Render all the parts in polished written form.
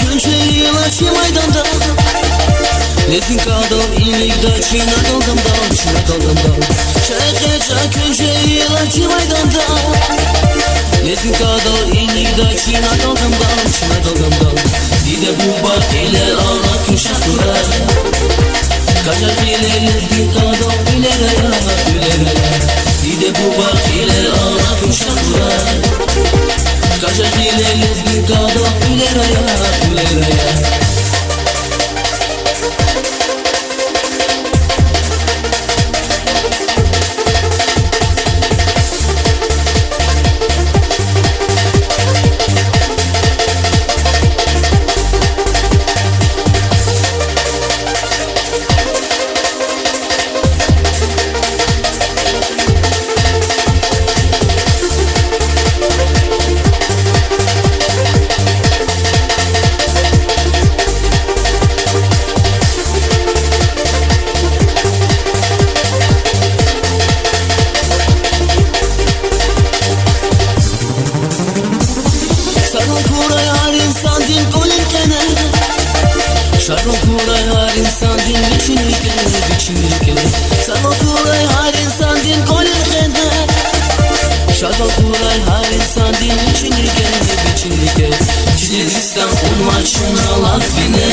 köşeyi laçı maydanda Lezin kadal ilikda çina daldım dal çina daldım dal Çekeca köşeyi laçı maydanda Lezin kadal ilikda çina daldım dal çina daldım dal Dide bu bak ile ağla kuşa durar Kaçak ile lezin kadal ilere ya ilere Dide bu bak ile ağla kuşa durar Kaçak ile lezin kadal ilere ya ilere ya Şarkı kuray har insan din biçimike biçimike Şarkı kuray har insan din kolirkene Şarkı kuray har insan din biçimike biçimike Çilistan ummaçına latvine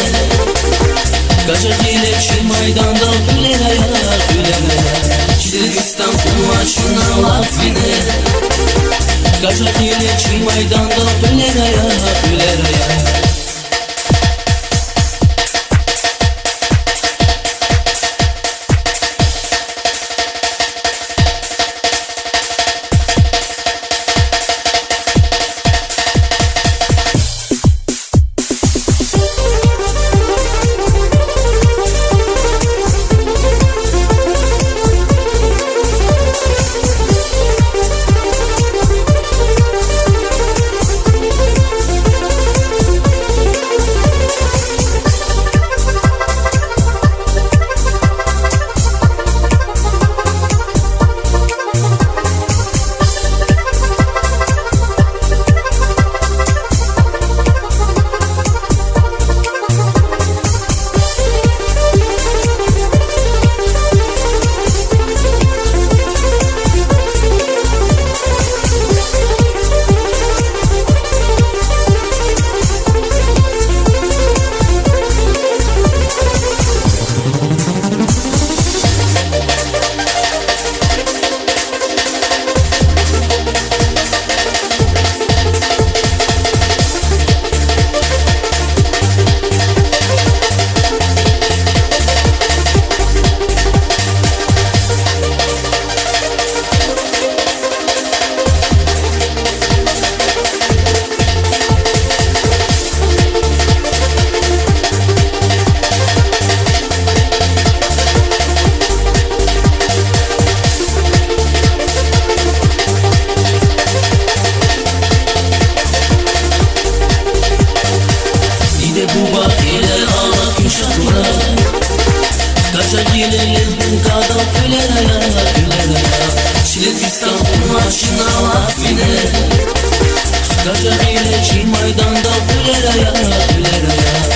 Kaçak ile çi maydanda gülere ya gülere ya Çilistan ummaçına latvine Kaçak ile çi maydanda gülere ya gülere ya Kaçak ile lezbin kadal külere ya külere ya Çiletistan maçına latvine Kaçak ile çi maydanda külere ya külere ya